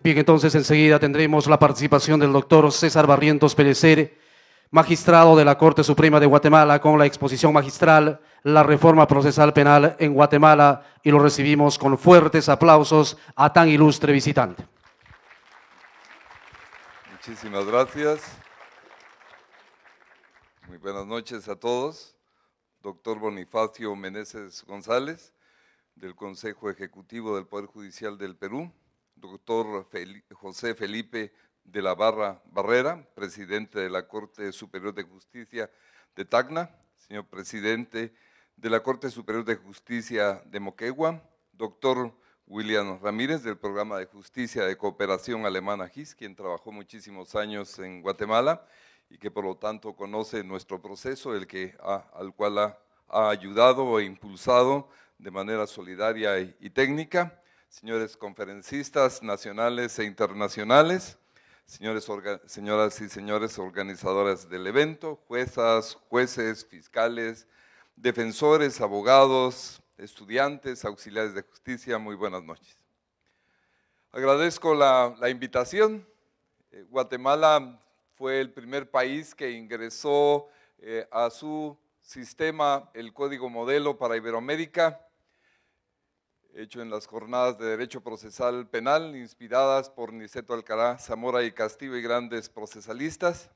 Bien, entonces enseguida tendremos la participación del doctor César Barrientos Pellicer, magistrado de la Corte Suprema de Guatemala, con la exposición magistral La Reforma Procesal Penal en Guatemala, y lo recibimos con fuertes aplausos a tan ilustre visitante. Muchísimas gracias. Muy buenas noches a todos. Doctor Bonifacio Meneses González, del Consejo Ejecutivo del Poder Judicial del Perú. Doctor José Felipe de la Barrera, presidente de la Corte Superior de Justicia de Tacna. Señor presidente de la Corte Superior de Justicia de Moquegua. Doctor William Ramírez, del Programa de Justicia de Cooperación Alemana GIS, quien trabajó muchísimos años en Guatemala y que por lo tanto conoce nuestro proceso, al cual ha ayudado e impulsado de manera solidaria y técnica. Señores conferencistas nacionales e internacionales, señoras y señores organizadoras del evento, juezas, jueces, fiscales, defensores, abogados, estudiantes, auxiliares de justicia, muy buenas noches. Agradezco la invitación. Guatemala fue el primer país que ingresó a su sistema el Código Modelo para Iberoamérica, hecho en las jornadas de Derecho Procesal Penal, inspiradas por Niceto Alcaraz Zamora y Castillo y grandes procesalistas.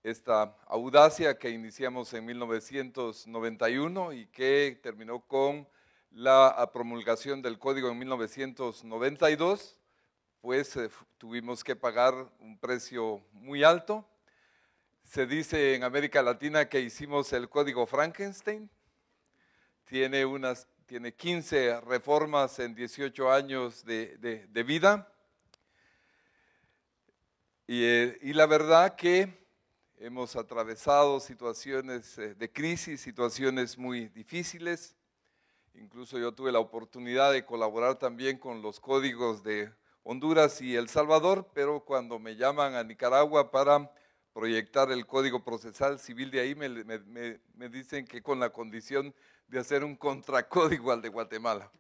Esta audacia que iniciamos en 1991 y que terminó con la promulgación del Código en 1992, pues tuvimos que pagar un precio muy alto. Se dice en América Latina que hicimos el Código Frankenstein. Tiene 15 reformas en 18 años de vida. Y la verdad que hemos atravesado situaciones de crisis, situaciones muy difíciles. Incluso yo tuve la oportunidad de colaborar también con los códigos de Honduras y El Salvador, pero cuando me llaman a Nicaragua para proyectar el Código Procesal Civil de ahí, me dicen que con la condición de hacer un contracódigo al de Guatemala.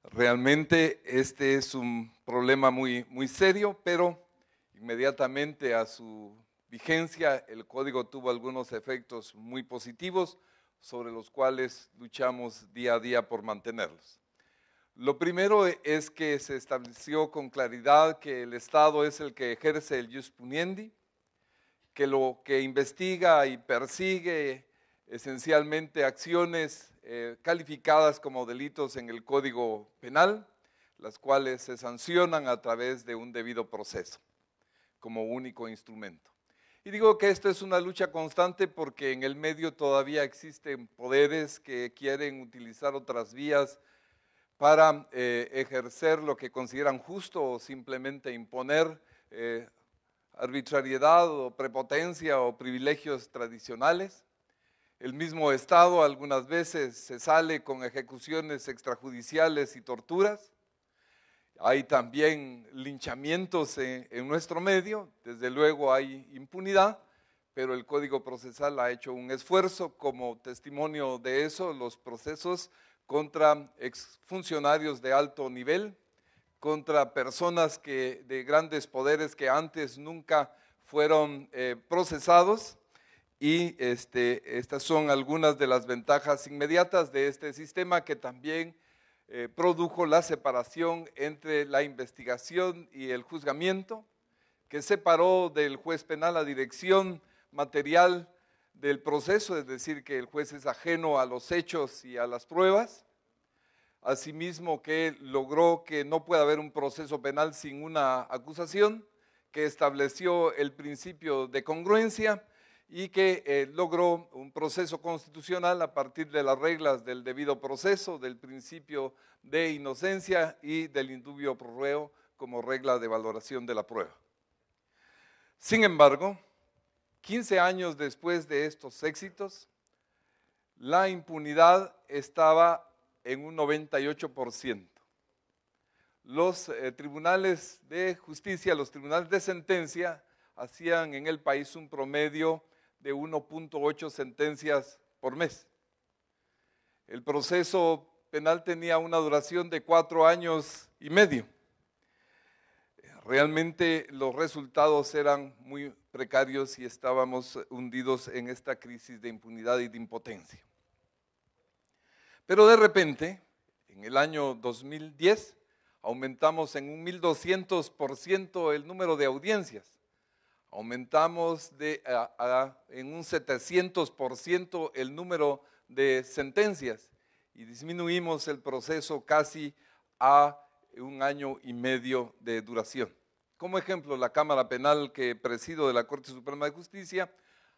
Realmente este es un problema muy serio, pero inmediatamente a su vigencia el código tuvo algunos efectos muy positivos sobre los cuales luchamos día a día por mantenerlos. Lo primero es que se estableció con claridad que el Estado es el que ejerce el ius puniendi, que lo que investiga y persigue esencialmente acciones calificadas como delitos en el Código Penal, las cuales se sancionan a través de un debido proceso como único instrumento. Y digo que esto es una lucha constante porque en el medio todavía existen poderes que quieren utilizar otras vías para ejercer lo que consideran justo o simplemente imponer arbitrariedad o prepotencia o privilegios tradicionales. El mismo Estado algunas veces se sale con ejecuciones extrajudiciales y torturas. Hay también linchamientos en nuestro medio, desde luego hay impunidad, pero el Código Procesal ha hecho un esfuerzo. Como testimonio de eso, los procesos contra exfuncionarios de alto nivel, contra personas de grandes poderes que antes nunca fueron procesados, y estas son algunas de las ventajas inmediatas de este sistema que también produjo la separación entre la investigación y el juzgamiento, que separó del juez penal la dirección material del proceso, es decir, que el juez es ajeno a los hechos y a las pruebas. Asimismo, que logró que no pueda haber un proceso penal sin una acusación, que estableció el principio de congruencia y que logró un proceso constitucional a partir de las reglas del debido proceso, del principio de inocencia y del indubio pro reo como regla de valoración de la prueba. Sin embargo, 15 años después de estos éxitos, la impunidad estaba en un 98%. Los tribunales de justicia, los tribunales de sentencia, hacían en el país un promedio de 1.8 sentencias por mes. El proceso penal tenía una duración de 4 años y medio. Realmente los resultados eran muy precarios y estábamos hundidos en esta crisis de impunidad y de impotencia. Pero de repente, en el año 2010, aumentamos en un 1200% el número de audiencias. Aumentamos en un 700% el número de sentencias y disminuimos el proceso casi a 1 año y medio de duración. Como ejemplo, la Cámara Penal que presido de la Corte Suprema de Justicia,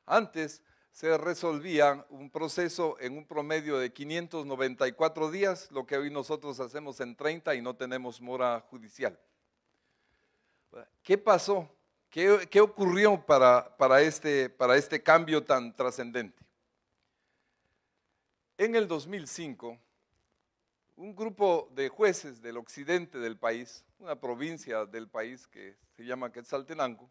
antes se resolvía un proceso en un promedio de 594 días, lo que hoy nosotros hacemos en 30 y no tenemos mora judicial. ¿Qué pasó? ¿Qué ocurrió para este cambio tan trascendente? En el 2005, un grupo de jueces del occidente del país, una provincia del país que se llama Quetzaltenango,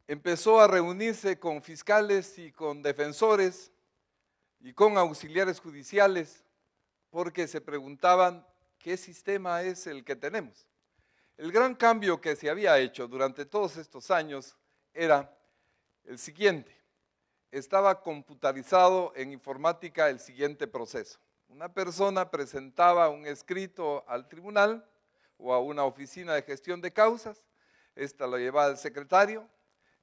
empezó a reunirse con fiscales y con defensores y con auxiliares judiciales porque se preguntaban qué sistema es el que tenemos. El gran cambio que se había hecho durante todos estos años era el siguiente. Estaba computarizado en informática el siguiente proceso. Una persona presentaba un escrito al tribunal o a una oficina de gestión de causas, esta lo llevaba al secretario,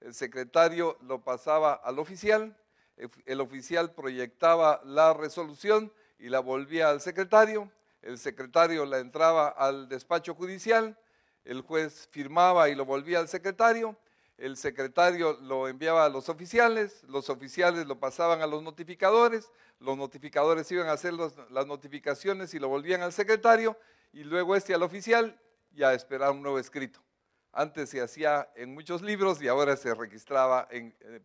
el secretario lo pasaba al oficial, el oficial proyectaba la resolución y la volvía al secretario, el secretario la entraba al despacho judicial, el juez firmaba y lo volvía al secretario, el secretario lo enviaba a los oficiales lo pasaban a los notificadores iban a hacer las notificaciones y lo volvían al secretario, y luego al oficial y a esperar un nuevo escrito. Antes se hacía en muchos libros y ahora se registraba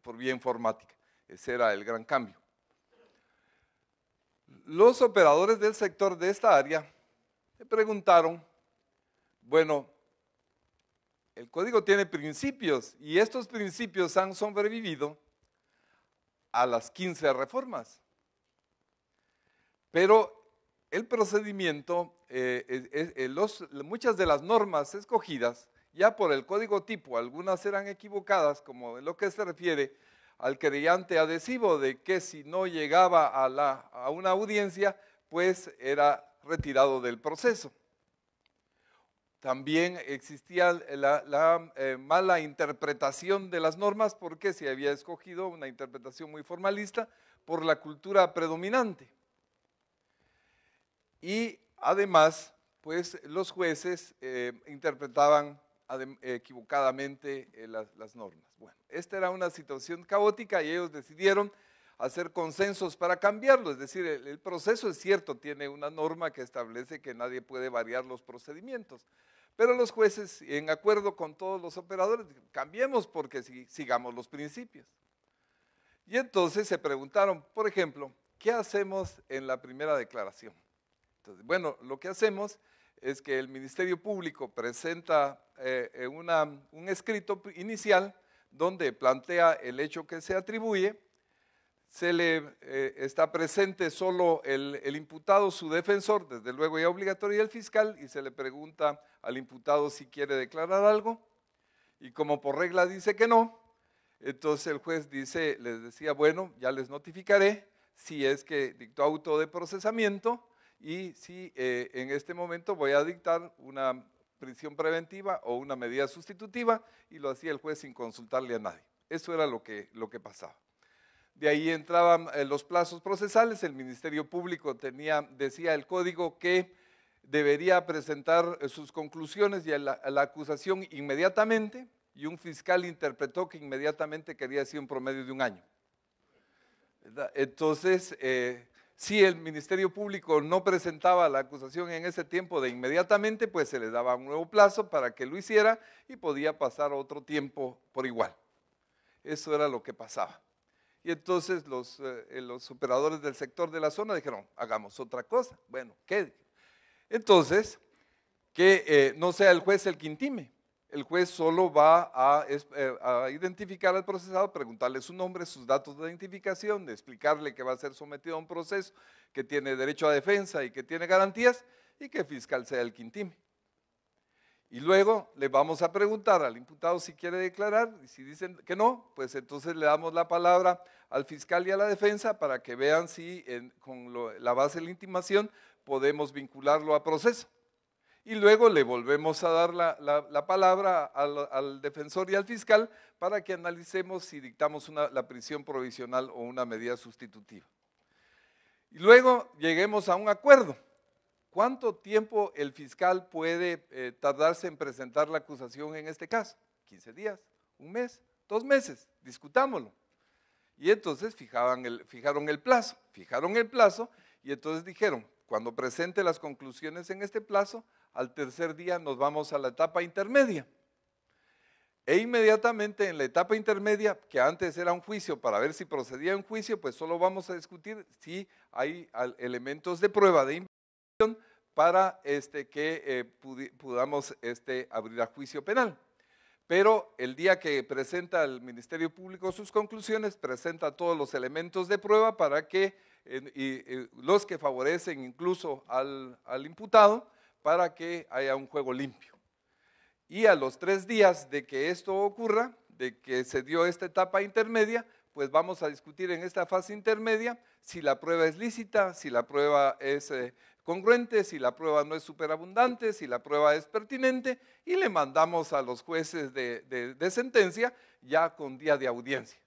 por vía informática. Ese era el gran cambio. Los operadores del sector de esta área se preguntaron, bueno, el código tiene principios y estos principios han sobrevivido a las 15 reformas. Pero el procedimiento, muchas de las normas escogidas, ya por el código tipo, algunas eran equivocadas, como en lo que se refiere al querellante adhesivo, de que si no llegaba a una audiencia, pues era retirado del proceso. También existía la mala interpretación de las normas porque se había escogido una interpretación muy formalista por la cultura predominante. Y además, pues los jueces interpretaban equivocadamente las normas. Bueno, esta era una situación caótica y ellos decidieron hacer consensos para cambiarlo. Es decir, el proceso es cierto, tiene una norma que establece que nadie puede variar los procedimientos, pero los jueces, en acuerdo con todos los operadores, cambiemos porque sigamos los principios. Y entonces se preguntaron, por ejemplo, ¿qué hacemos en la primera declaración? Entonces, bueno, lo que hacemos es que el Ministerio Público presenta un escrito inicial donde plantea el hecho que se atribuye, está presente solo el imputado, su defensor, desde luego ya obligatorio, y el fiscal, y se le pregunta al imputado si quiere declarar algo, y como por regla dice que no, entonces el juez les decía, bueno, ya les notificaré si es que dictó auto de procesamiento y si en este momento voy a dictar una prisión preventiva o una medida sustitutiva, y lo hacía el juez sin consultarle a nadie. Eso era lo que pasaba. De ahí entraban los plazos procesales. El Ministerio Público decía el código que debería presentar sus conclusiones y a la acusación inmediatamente, y un fiscal interpretó que inmediatamente quería decir un promedio de 1 año. ¿Verdad? Entonces, si el Ministerio Público no presentaba la acusación en ese tiempo de inmediatamente, pues se le daba un nuevo plazo para que lo hiciera y podía pasar otro tiempo por igual. Eso era lo que pasaba. Y entonces los operadores del sector de la zona dijeron, hagamos otra cosa. Bueno, ¿qué? Entonces, que no sea el juez el que intime. El juez solo va a identificar al procesado, preguntarle su nombre, sus datos de identificación, explicarle que va a ser sometido a un proceso, que tiene derecho a defensa y que tiene garantías, y que el fiscal sea el que intime. Y luego le vamos a preguntar al imputado si quiere declarar, y si dicen que no, pues entonces le damos la palabra al fiscal y a la defensa para que vean si con la base de la intimación podemos vincularlo a proceso. Y luego le volvemos a dar la palabra al defensor y al fiscal para que analicemos si dictamos la prisión provisional o una medida sustitutiva. Y luego lleguemos a un acuerdo. ¿Cuánto tiempo el fiscal puede tardarse en presentar la acusación en este caso? 15 días, un mes, 2 meses, discutámoslo. Y entonces fijaron el plazo y entonces dijeron, cuando presente las conclusiones en este plazo, al tercer día nos vamos a la etapa intermedia. E inmediatamente en la etapa intermedia, que antes era un juicio para ver si procedía un juicio, pues solo vamos a discutir si hay elementos de prueba de investigación para que podamos abrir a juicio penal. Pero el día que presenta el Ministerio Público sus conclusiones, presenta todos los elementos de prueba para que, los que favorecen incluso al imputado, para que haya un juego limpio. Y a los 3 días de que esto ocurra, de que se dio esta etapa intermedia, pues vamos a discutir en esta fase intermedia si la prueba es lícita, si la prueba es congruente, si la prueba no es superabundante, si la prueba es pertinente, y le mandamos a los jueces de sentencia ya con día de audiencia.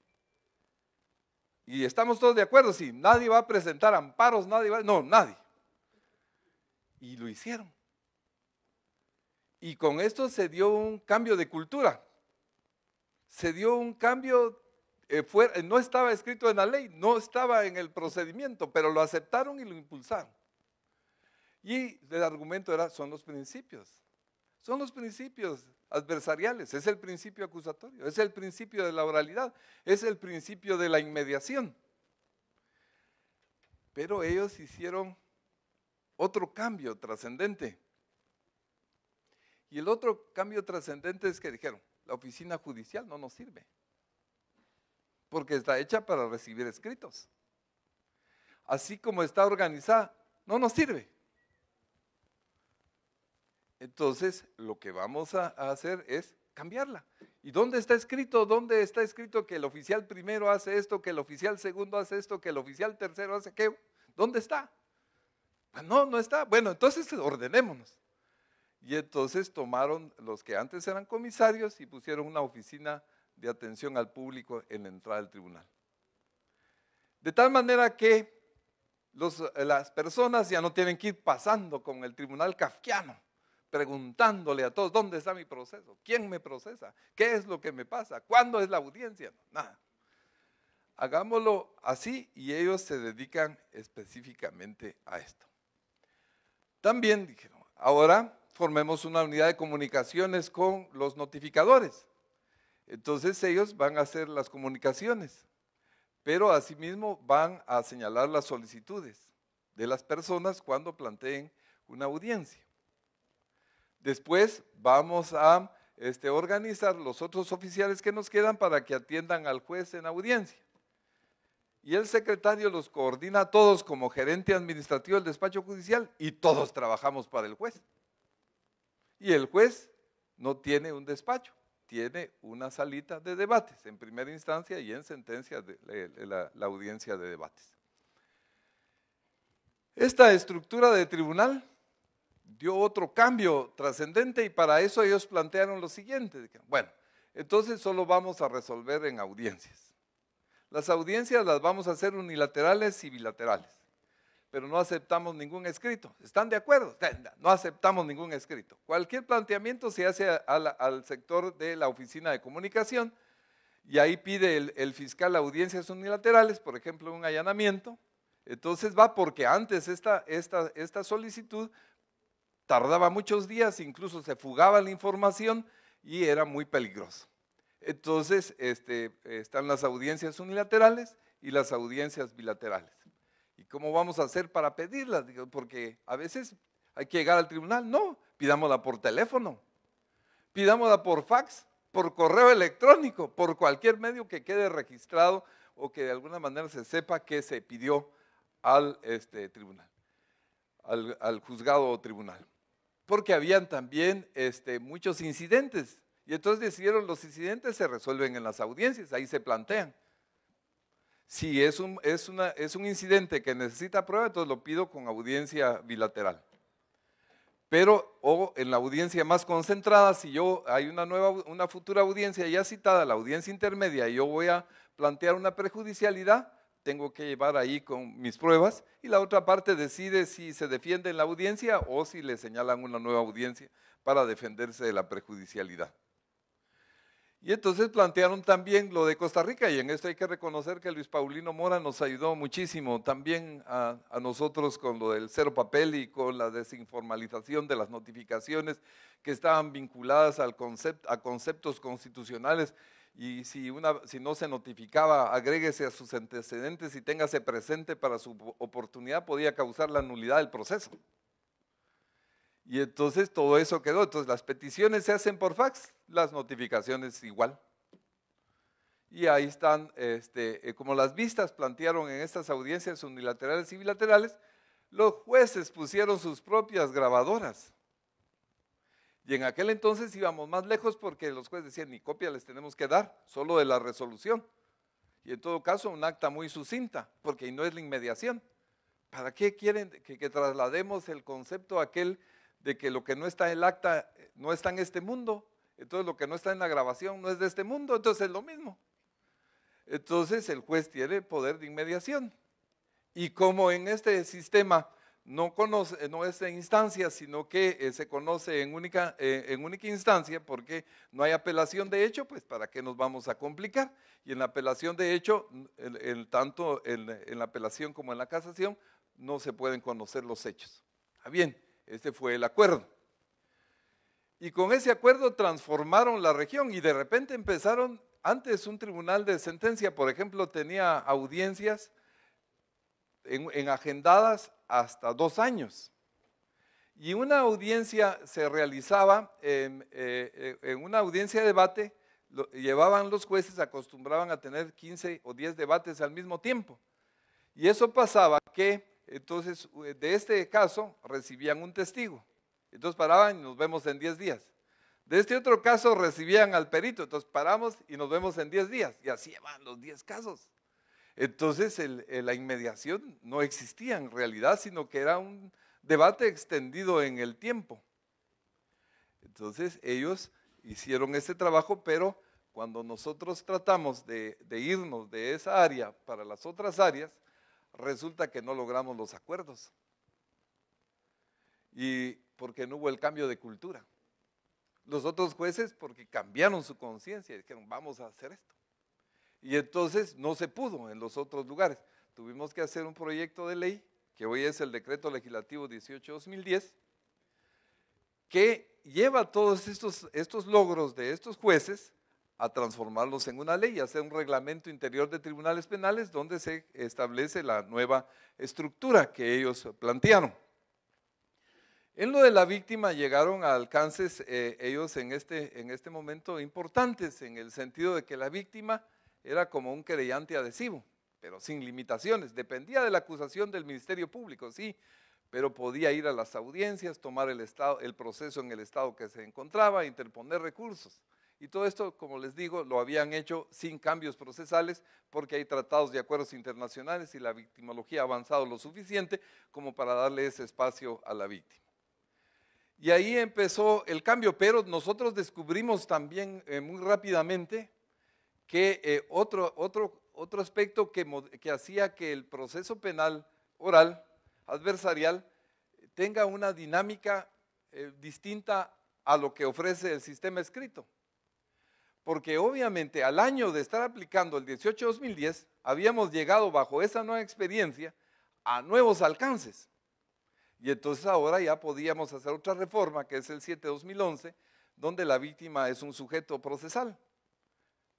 Y estamos todos de acuerdo, sí, nadie va a presentar amparos, nadie. Y lo hicieron. Y con esto se dio un cambio de cultura, se dio un cambio, no estaba escrito en la ley, no estaba en el procedimiento, pero lo aceptaron y lo impulsaron. Y el argumento era, son los principios adversariales, es el principio acusatorio, es el principio de la oralidad, es el principio de la inmediación. Pero ellos hicieron otro cambio trascendente. Y el otro cambio trascendente es que dijeron, la oficina judicial no nos sirve, porque está hecha para recibir escritos. Así como está organizada, no nos sirve. Entonces, lo que vamos a hacer es cambiarla. ¿Y dónde está escrito? ¿Dónde está escrito que el oficial primero hace esto, que el oficial segundo hace esto, que el oficial tercero hace aquello? ¿Dónde está? Pues no está. Bueno, entonces ordenémonos. Y entonces tomaron los que antes eran comisarios y pusieron una oficina de atención al público en la entrada del tribunal. De tal manera que las personas ya no tienen que ir pasando con el tribunal kafkiano, preguntándole a todos, ¿dónde está mi proceso? ¿Quién me procesa? ¿Qué es lo que me pasa? ¿Cuándo es la audiencia? Nada. Hagámoslo así y ellos se dedican específicamente a esto. También dijeron, ahora formemos una unidad de comunicaciones con los notificadores. Entonces ellos van a hacer las comunicaciones, pero asimismo van a señalar las solicitudes de las personas cuando planteen una audiencia. Después vamos a organizar los otros oficiales que nos quedan para que atiendan al juez en audiencia. Y el secretario los coordina a todos como gerente administrativo del despacho judicial y todos trabajamos para el juez. Y el juez no tiene un despacho, tiene una salita de debates en primera instancia y en sentencia la audiencia de debates. Esta estructura de tribunal dio otro cambio trascendente y para eso ellos plantearon lo siguiente. Bueno, entonces solo vamos a resolver en audiencias. Las audiencias las vamos a hacer unilaterales y bilaterales, pero no aceptamos ningún escrito. ¿Están de acuerdo? No aceptamos ningún escrito. Cualquier planteamiento se hace al sector de la oficina de comunicación y ahí pide el fiscal audiencias unilaterales, por ejemplo, un allanamiento. Entonces va porque antes esta solicitud tardaba muchos días, incluso se fugaba la información y era muy peligroso. Entonces están las audiencias unilaterales y las audiencias bilaterales. ¿Y cómo vamos a hacer para pedirlas? Porque a veces hay que llegar al tribunal. No, pidámosla por teléfono, pidámosla por fax, por correo electrónico, por cualquier medio que quede registrado o que de alguna manera se sepa que se pidió al tribunal, al juzgado o tribunal. porque habían también muchos incidentes. Y entonces decidieron, los incidentes se resuelven en las audiencias, ahí se plantean. Si es un incidente que necesita prueba, entonces lo pido con audiencia bilateral. Pero, o en la audiencia más concentrada, si hay una futura audiencia ya citada, la audiencia intermedia, y yo voy a plantear una prejudicialidad, tengo que llevar ahí con mis pruebas, y la otra parte decide si se defiende en la audiencia o si le señalan una nueva audiencia para defenderse de la prejudicialidad. Y entonces plantearon también lo de Costa Rica, y en esto hay que reconocer que Luis Paulino Mora nos ayudó muchísimo también a nosotros con lo del cero papel y con la desinformalización de las notificaciones que estaban vinculadas a conceptos constitucionales, y si no se notificaba, agréguese a sus antecedentes y téngase presente para su oportunidad, podía causar la nulidad del proceso. Y entonces todo eso quedó. Entonces las peticiones se hacen por fax, las notificaciones igual. Y ahí están, como las vistas plantearon en estas audiencias unilaterales y bilaterales, los jueces pusieron sus propias grabadoras. Y en aquel entonces íbamos más lejos porque los jueces decían, ni copia les tenemos que dar, solo de la resolución. Y en todo caso un acta muy sucinta, porque ahí no es la inmediación. ¿Para qué quieren que traslademos el concepto aquel de que lo que no está en el acta no está en este mundo? Entonces lo que no está en la grabación no es de este mundo, entonces es lo mismo. Entonces el juez tiene poder de inmediación. Y como en este sistema no es en instancia, sino que se conoce en única instancia, porque no hay apelación de hecho, pues ¿para qué nos vamos a complicar? Y en la apelación de hecho, tanto en la apelación como en la casación, no se pueden conocer los hechos. ¿Está bien? Este fue el acuerdo. Y con ese acuerdo transformaron la región y de repente empezaron, antes un tribunal de sentencia, por ejemplo, tenía audiencias en agendadas hasta 2 años. Y una audiencia se realizaba, en una audiencia de debate, llevaban los jueces, acostumbraban a tener 15 o 10 debates al mismo tiempo. Y eso pasaba que, entonces, de este caso, recibían un testigo. Entonces paraban y nos vemos en 10 días. De este otro caso recibían al perito, entonces paramos y nos vemos en 10 días. Y así van los 10 casos. Entonces la inmediación no existía en realidad, sino que era un debate extendido en el tiempo. Entonces ellos hicieron ese trabajo, pero cuando nosotros tratamos de irnos de esa área para las otras áreas, resulta que no logramos los acuerdos. Y porque no hubo el cambio de cultura. Los otros jueces porque cambiaron su conciencia y dijeron, vamos a hacer esto. Y entonces no se pudo en los otros lugares. Tuvimos que hacer un proyecto de ley, que hoy es el Decreto Legislativo 18-2010, que lleva todos estos logros de estos jueces a transformarlos en una ley, a hacer un reglamento interior de tribunales penales donde se establece la nueva estructura que ellos plantearon. En lo de la víctima llegaron a alcances ellos en este momento importantes, en el sentido de que la víctima era como un querellante adhesivo, pero sin limitaciones, dependía de la acusación del Ministerio Público, sí, pero podía ir a las audiencias, tomar el proceso en el estado que se encontraba, interponer recursos. Y todo esto, como les digo, lo habían hecho sin cambios procesales porque hay tratados de acuerdos internacionales y la victimología ha avanzado lo suficiente como para darle ese espacio a la víctima. Y ahí empezó el cambio, pero nosotros descubrimos también muy rápidamente que otro aspecto que hacía que el proceso penal oral, adversarial, tenga una dinámica distinta a lo que ofrece el sistema escrito. Porque obviamente al año de estar aplicando el 18-2010, habíamos llegado bajo esa nueva experiencia a nuevos alcances. Y entonces ahora ya podíamos hacer otra reforma, que es el 7-2011, donde la víctima es un sujeto procesal,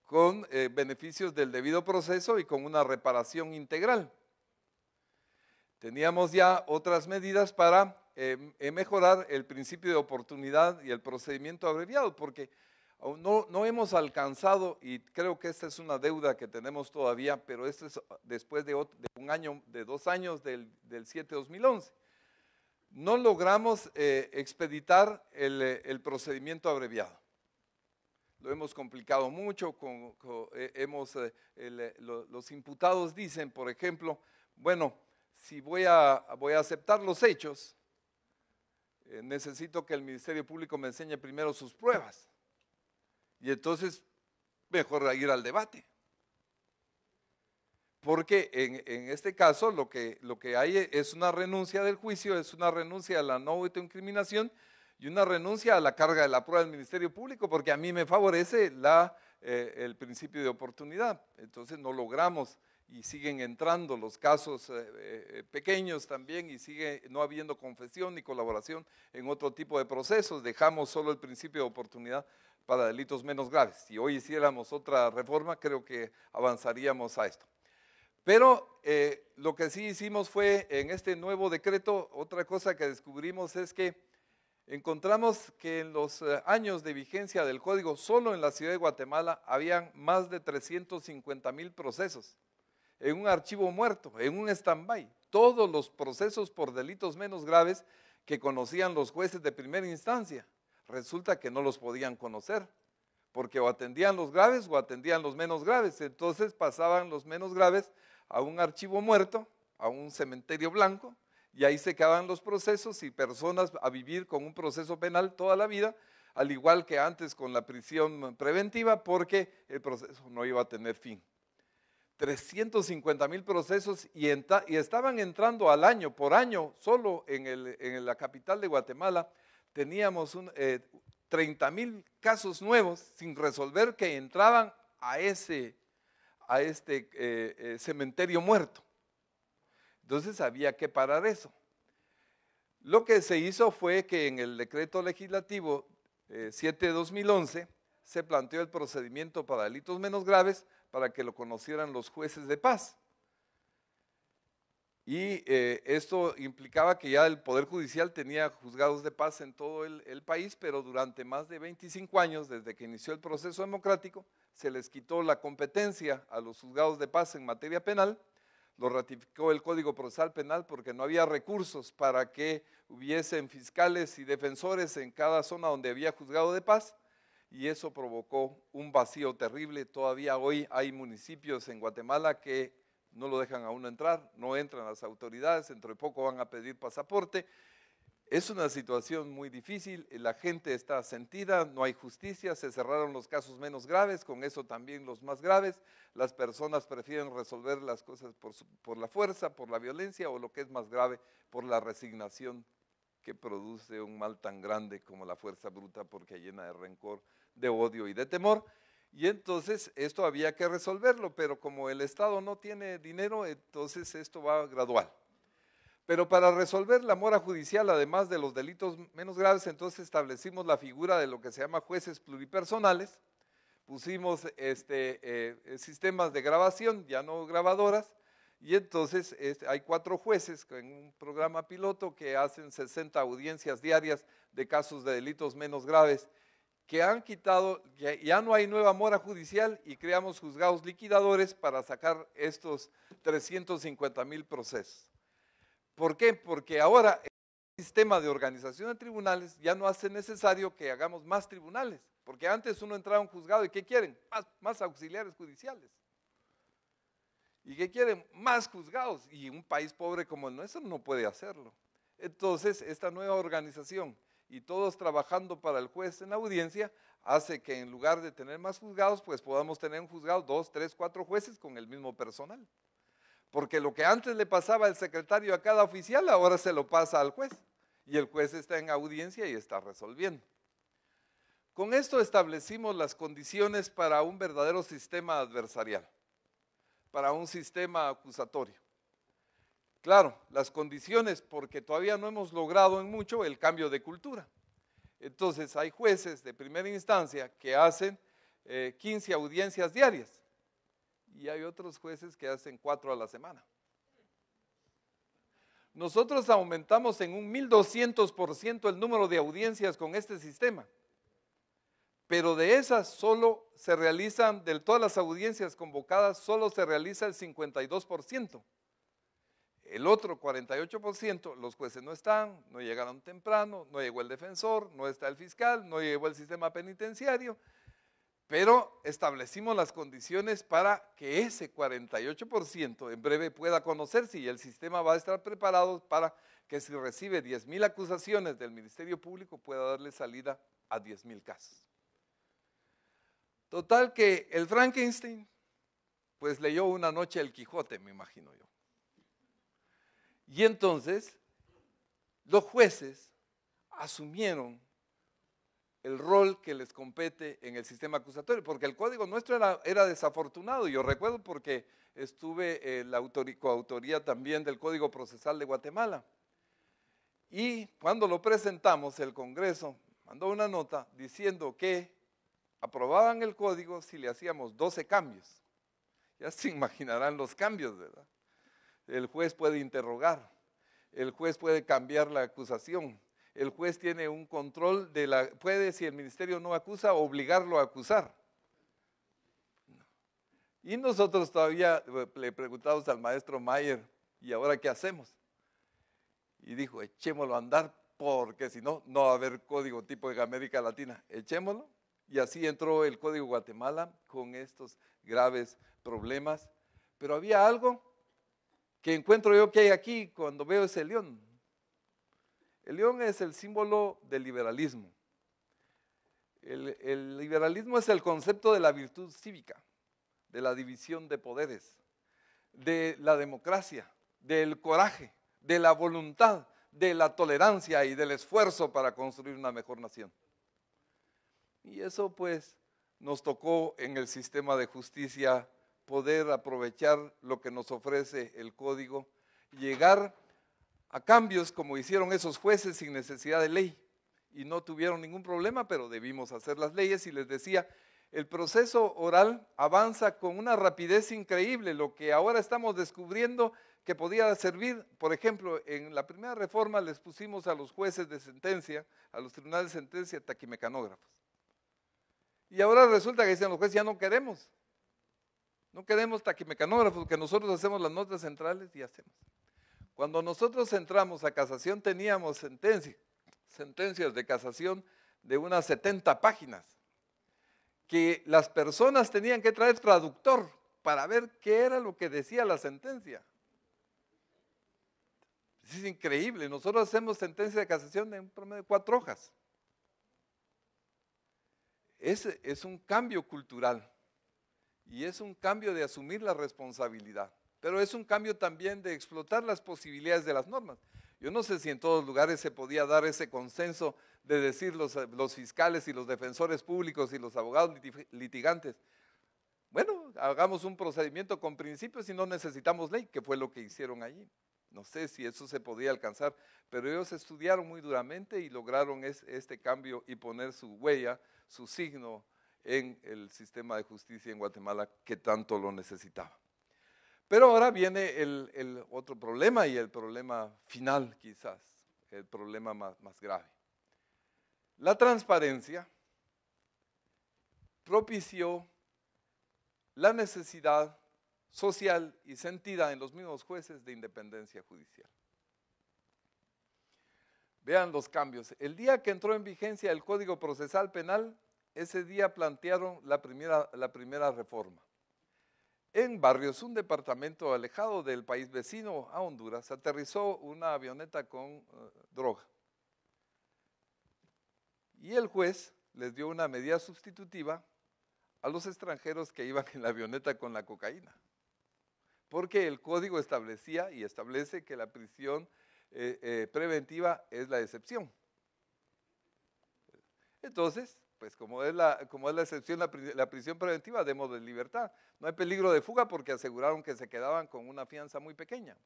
con beneficios del debido proceso y con una reparación integral. Teníamos ya otras medidas para mejorar el principio de oportunidad y el procedimiento abreviado, porque no hemos alcanzado, y creo que esta es una deuda que tenemos todavía, pero esto es después de 2 años del 7-2011. no logramos expeditar el procedimiento abreviado. Lo hemos complicado mucho, los imputados dicen, por ejemplo, bueno, si voy a aceptar los hechos, necesito que el Ministerio Público me enseñe primero sus pruebas. Y entonces, mejor ir al debate. Porque en este caso lo que hay es una renuncia del juicio, es una renuncia a la no autoincriminación y una renuncia a la carga de la prueba del Ministerio Público, porque a mí me favorece el principio de oportunidad. Entonces no logramos y siguen entrando los casos pequeños también y sigue no habiendo confesión ni colaboración en otro tipo de procesos. Dejamos solo el principio de oportunidad para delitos menos graves. Si hoy hiciéramos otra reforma, creo que avanzaríamos a esto. Pero lo que sí hicimos fue, en este nuevo decreto, otra cosa que descubrimos es que encontramos que en los años de vigencia del código, solo en la ciudad de Guatemala, habían más de 350,000 procesos en un archivo muerto, en un stand-by. Todos los procesos por delitos menos graves que conocían los jueces de primera instancia, resulta que no los podían conocer, porque o atendían los graves o atendían los menos graves. Entonces pasaban los menos graves a un archivo muerto, a un cementerio blanco, y ahí se quedaban los procesos y personas a vivir con un proceso penal toda la vida, al igual que antes con la prisión preventiva, porque el proceso no iba a tener fin. 350,000 procesos y estaban entrando al año, por año, solo en la capital de Guatemala, teníamos 30,000 casos nuevos sin resolver que entraban a este cementerio muerto. Entonces había que parar eso. Lo que se hizo fue que en el decreto legislativo 7/2011 se planteó el procedimiento para delitos menos graves para que lo conocieran los jueces de paz. Y esto implicaba que ya el Poder Judicial tenía juzgados de paz en todo el país, pero durante más de 25 años, desde que inició el proceso democrático, se les quitó la competencia a los juzgados de paz en materia penal, lo ratificó el Código Procesal Penal porque no había recursos para que hubiesen fiscales y defensores en cada zona donde había juzgado de paz, y eso provocó un vacío terrible. Todavía hoy hay municipios en Guatemala que no lo dejan a uno entrar, no entran las autoridades, dentro de poco van a pedir pasaporte. Es una situación muy difícil, la gente está sentida, no hay justicia, se cerraron los casos menos graves, con eso también los más graves. Las personas prefieren resolver las cosas por la fuerza, por la violencia o lo que es más grave, por la resignación que produce un mal tan grande como la fuerza bruta, porque llena de rencor, de odio y de temor. Y entonces esto había que resolverlo, pero como el Estado no tiene dinero, entonces esto va gradual. Pero para resolver la mora judicial, además de los delitos menos graves, entonces establecimos la figura de lo que se llama jueces pluripersonales, pusimos sistemas de grabación, ya no grabadoras, y entonces hay 4 jueces en un programa piloto que hacen 60 audiencias diarias de casos de delitos menos graves, que han quitado, que ya no hay nueva mora judicial y creamos juzgados liquidadores para sacar estos 350,000 procesos. ¿Por qué? Porque ahora el sistema de organización de tribunales ya no hace necesario que hagamos más tribunales, porque antes uno entraba a un juzgado y ¿qué quieren? Más auxiliares judiciales. ¿Y qué quieren? Más juzgados, y un país pobre como el nuestro no puede hacerlo. Entonces, esta nueva organización y todos trabajando para el juez en la audiencia hace que en lugar de tener más juzgados, pues podamos tener un juzgado, 2, 3, 4 jueces con el mismo personal. Porque lo que antes le pasaba al secretario a cada oficial, ahora se lo pasa al juez. Y el juez está en audiencia y está resolviendo. Con esto establecimos las condiciones para un verdadero sistema adversarial, para un sistema acusatorio. Claro, las condiciones, porque todavía no hemos logrado en mucho el cambio de cultura. Entonces hay jueces de primera instancia que hacen 15 audiencias diarias. Y hay otros jueces que hacen 4 a la semana. Nosotros aumentamos en un 1200% el número de audiencias con este sistema, pero de esas solo se realizan, de todas las audiencias convocadas, solo se realiza el 52%. el otro 48%, los jueces no están, no llegaron temprano, no llegó el defensor, no está el fiscal, no llegó el sistema penitenciario, pero establecimos las condiciones para que ese 48% en breve pueda conocerse y el sistema va a estar preparado para que si recibe 10,000 acusaciones del Ministerio Público pueda darle salida a 10,000 casos. Total que el Frankenstein pues leyó una noche el Quijote, me imagino yo. Y entonces los jueces asumieron el rol que les compete en el sistema acusatorio, porque el código nuestro era desafortunado. Yo recuerdo porque estuve en la coautoría también del Código Procesal de Guatemala. Y cuando lo presentamos, el Congreso mandó una nota diciendo que aprobaban el código si le hacíamos 12 cambios. Ya se imaginarán los cambios, ¿verdad? El juez puede interrogar, el juez puede cambiar la acusación, el juez tiene un control puede, si el ministerio no acusa, obligarlo a acusar. Y nosotros todavía le preguntamos al maestro Mayer, ¿y ahora qué hacemos? Y dijo, echémoslo a andar, porque si no, no va a haber código tipo de América Latina. Echémoslo. Y así entró el Código Guatemala con estos graves problemas. Pero había algo que encuentro yo que hay aquí cuando veo ese león. El león es el símbolo del liberalismo. El liberalismo es el concepto de la virtud cívica, de la división de poderes, de la democracia, del coraje, de la voluntad, de la tolerancia y del esfuerzo para construir una mejor nación. Y eso pues nos tocó en el sistema de justicia poder aprovechar lo que nos ofrece el código, llegar a cambios como hicieron esos jueces sin necesidad de ley y no tuvieron ningún problema, pero debimos hacer las leyes y les decía, el proceso oral avanza con una rapidez increíble, lo que ahora estamos descubriendo que podía servir, por ejemplo, en la primera reforma les pusimos a los jueces de sentencia, a los tribunales de sentencia, taquimecanógrafos. Y ahora resulta que dicen los jueces, ya no queremos taquimecanógrafos, que nosotros hacemos las notas centrales y hacemos. Cuando nosotros entramos a casación teníamos sentencias de casación de unas 70 páginas, que las personas tenían que traer traductor para ver qué era lo que decía la sentencia. Es increíble, nosotros hacemos sentencia de casación de un promedio de 4 hojas. Es un cambio cultural y es un cambio de asumir la responsabilidad, pero es un cambio también de explotar las posibilidades de las normas. Yo no sé si en todos lugares se podía dar ese consenso de decir los fiscales y los defensores públicos y los abogados litigantes, bueno, hagamos un procedimiento con principios y no necesitamos ley, que fue lo que hicieron allí. No sé si eso se podía alcanzar, pero ellos estudiaron muy duramente y lograron este cambio y poner su huella, su signo en el sistema de justicia en Guatemala que tanto lo necesitaba. Pero ahora viene el otro problema y el problema final quizás, el problema más grave. La transparencia propició la necesidad social y sentida en los mismos jueces de independencia judicial. Vean los cambios. El día que entró en vigencia el Código Procesal Penal, ese día plantearon la primera reforma. En Barrios, un departamento alejado del país vecino a Honduras, aterrizó una avioneta con droga. Y el juez les dio una medida sustitutiva a los extranjeros que iban en la avioneta con la cocaína. Porque el código establecía y establece que la prisión preventiva es la excepción. Entonces, pues como es la excepción la prisión preventiva, demos de libertad. No hay peligro de fuga porque aseguraron que se quedaban con una fianza muy pequeña.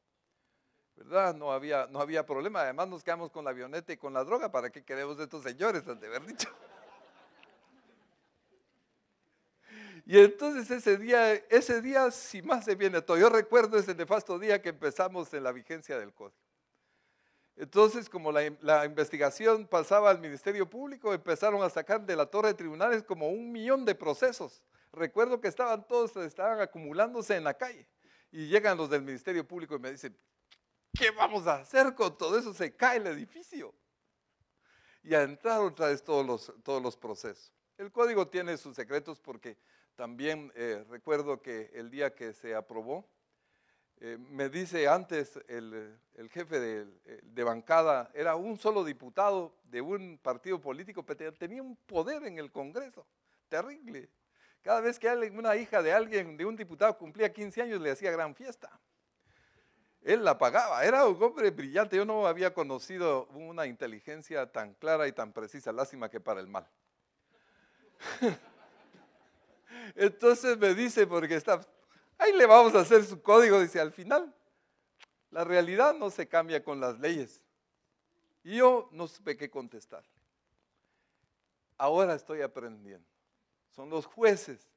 ¿Verdad? No había problema. Además nos quedamos con la avioneta y con la droga. ¿Para qué queremos de estos señores? Han de haber dicho. Y entonces ese día si más se viene todo. Yo recuerdo ese nefasto día que empezamos en la vigencia del código. Entonces, como la investigación pasaba al Ministerio Público, empezaron a sacar de la torre de tribunales como 1 millón de procesos. Recuerdo que estaban acumulándose en la calle. Y llegan los del Ministerio Público y me dicen, ¿qué vamos a hacer con todo eso? Se cae el edificio. Y a entrar otra vez todos los procesos. El código tiene sus secretos porque también recuerdo que el día que se aprobó, me dice antes el jefe de bancada, era un solo diputado de un partido político, pero tenía un poder en el Congreso, terrible. Cada vez que una hija de alguien, de un diputado, cumplía 15 años, le hacía gran fiesta. Él la pagaba, era un hombre brillante. Yo no había conocido una inteligencia tan clara y tan precisa, lástima que para el mal. Entonces me dice, porque ahí le vamos a hacer su código, dice, al final, la realidad no se cambia con las leyes. Y yo no supe qué contestar. Ahora estoy aprendiendo. Son los jueces,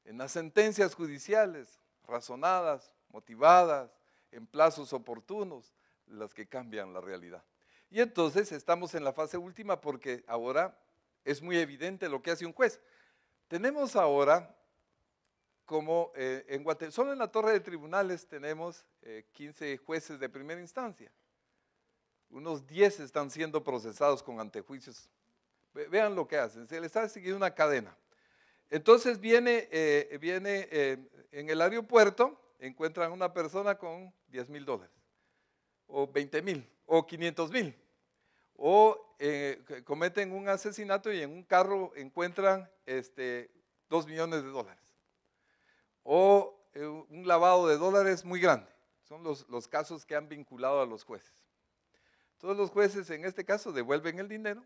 en las sentencias judiciales, razonadas, motivadas, en plazos oportunos, las que cambian la realidad. Y entonces estamos en la fase última porque ahora es muy evidente lo que hace un juez. Tenemos ahora, como en Guatemala, solo en la torre de tribunales tenemos 15 jueces de primera instancia. Unos 10 están siendo procesados con antejuicios. Vean lo que hacen, se les está siguiendo una cadena. Entonces viene en el aeropuerto, encuentran una persona con $10,000, o 20,000, o 500,000, o cometen un asesinato y en un carro encuentran $2 millones, o un lavado de dólares muy grande. Son los casos que han vinculado a los jueces. Todos los jueces en este caso devuelven el dinero,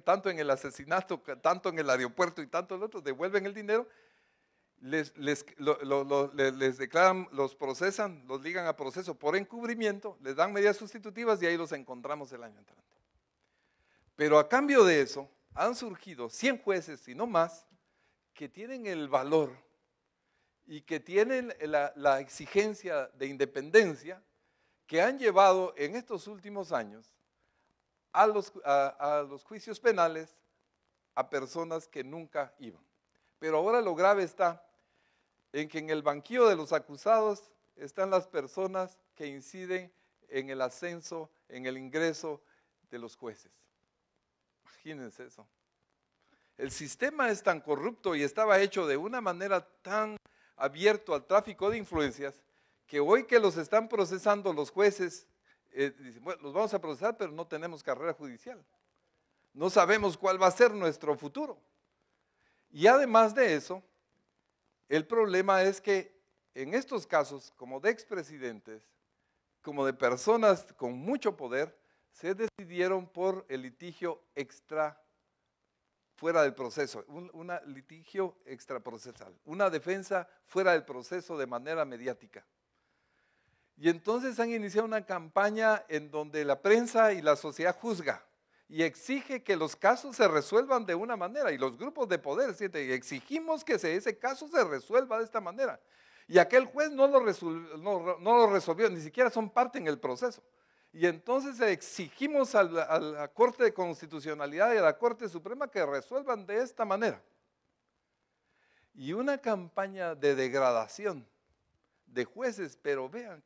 tanto en el asesinato, tanto en el aeropuerto y tanto en el otro, devuelven el dinero, les declaran, los procesan, los ligan a proceso por encubrimiento, les dan medidas sustitutivas y ahí los encontramos el año entrante. Pero a cambio de eso, han surgido 100 jueces y no más, que tienen el valor y que tienen la exigencia de independencia que han llevado en estos últimos años a los juicios penales a personas que nunca iban. Pero ahora lo grave está en que en el banquillo de los acusados están las personas que inciden en el ascenso, en el ingreso de los jueces. Imagínense eso. El sistema es tan corrupto y estaba hecho de una manera tan abierto al tráfico de influencias que hoy que los están procesando los jueces, dicen, bueno, los vamos a procesar, pero no tenemos carrera judicial. No sabemos cuál va a ser nuestro futuro. Y además de eso, el problema es que en estos casos, como de expresidentes, como de personas con mucho poder, se decidieron por el litigio fuera del proceso, un litigio extraprocesal, una defensa fuera del proceso de manera mediática. Y entonces han iniciado una campaña en donde la prensa y la sociedad juzga y exige que los casos se resuelvan de una manera, y los grupos de poder exigimos que ese caso se resuelva de esta manera. Y aquel juez no lo resolvió, ni siquiera son parte en el proceso. Y entonces exigimos a la Corte de Constitucionalidad y a la Corte Suprema que resuelvan de esta manera. Y una campaña de degradación de jueces, pero vean,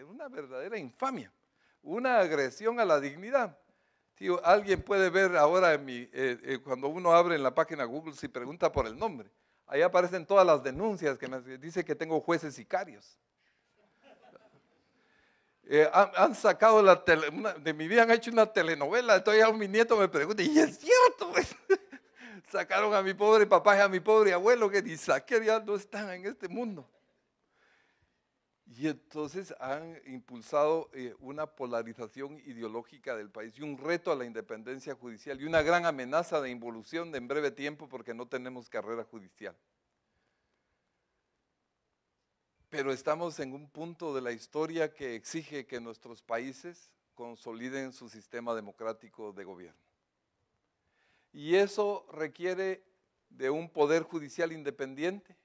una verdadera infamia, una agresión a la dignidad. Tío, alguien puede ver ahora cuando uno abre en la página Google, si pregunta por el nombre, ahí aparecen todas las denuncias que me dice que tengo jueces sicarios. Han sacado de mi vida han hecho una telenovela, entonces mi nieto me pregunta, y es cierto, pues. Sacaron a mi pobre papá y a mi pobre abuelo que ni saqué, ya no están en este mundo. Y entonces han impulsado una polarización ideológica del país y un reto a la independencia judicial y una gran amenaza de involución en breve tiempo porque no tenemos carrera judicial. Pero estamos en un punto de la historia que exige que nuestros países consoliden su sistema democrático de gobierno. Y eso requiere de un poder judicial independiente,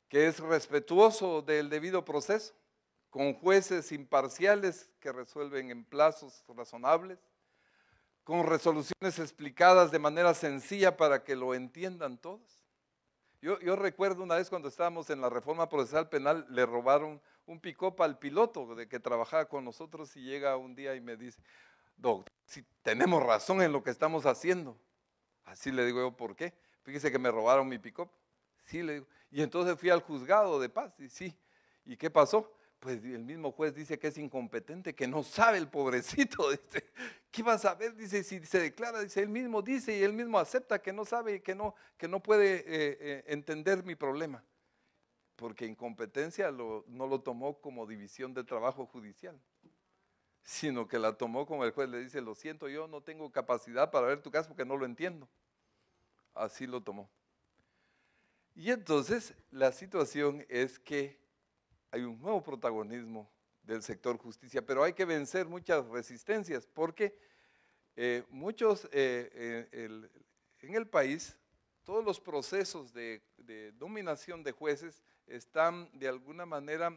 que es respetuoso del debido proceso, con jueces imparciales que resuelven en plazos razonables, con resoluciones explicadas de manera sencilla para que lo entiendan todos. Yo recuerdo una vez cuando estábamos en la reforma procesal penal, le robaron un pick-up al piloto de que trabajaba con nosotros y llega un día y me dice, doctor, si tenemos razón en lo que estamos haciendo. Así le digo yo, ¿por qué? Fíjese que me robaron mi pick-up. Sí, le digo. Y entonces fui al juzgado de paz, y sí. ¿Y qué pasó? Pues el mismo juez dice que es incompetente, que no sabe el pobrecito. Dice, ¿qué va a saber? Dice, si se declara, dice, él mismo dice y él mismo acepta que no sabe, que no puede entender mi problema. Porque incompetencia no lo tomó como división de trabajo judicial, sino que la tomó como el juez le dice, lo siento, yo no tengo capacidad para ver tu caso porque no lo entiendo. Así lo tomó. Y entonces la situación es que hay un nuevo protagonismo del sector justicia, pero hay que vencer muchas resistencias porque muchos en el país, todos los procesos de nominación de jueces están de alguna manera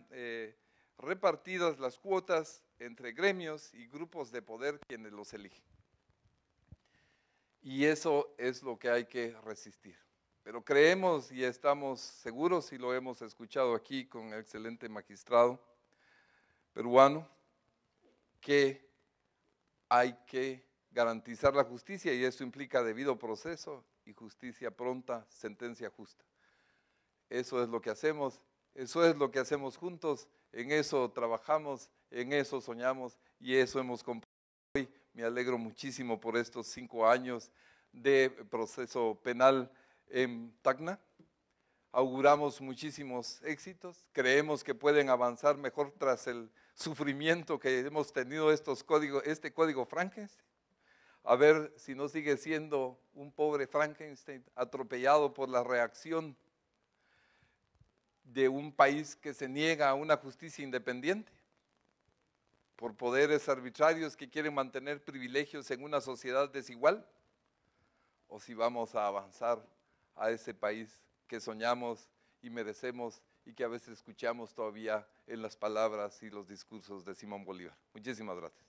repartidas las cuotas entre gremios y grupos de poder quienes los eligen. Y eso es lo que hay que resistir. Pero creemos y estamos seguros, y lo hemos escuchado aquí con el excelente magistrado peruano, que hay que garantizar la justicia y eso implica debido proceso y justicia pronta, sentencia justa. Eso es lo que hacemos, eso es lo que hacemos juntos, en eso trabajamos, en eso soñamos y eso hemos comprado hoy. Me alegro muchísimo por estos 5 años de proceso penal en Tacna. Auguramos muchísimos éxitos, creemos que pueden avanzar mejor tras el sufrimiento que hemos tenido este código Frankenstein. A ver si no sigue siendo un pobre Frankenstein atropellado por la reacción de un país que se niega a una justicia independiente, por poderes arbitrarios que quieren mantener privilegios en una sociedad desigual, o si vamos a avanzar a ese país que soñamos y merecemos y que a veces escuchamos todavía en las palabras y los discursos de Simón Bolívar. Muchísimas gracias.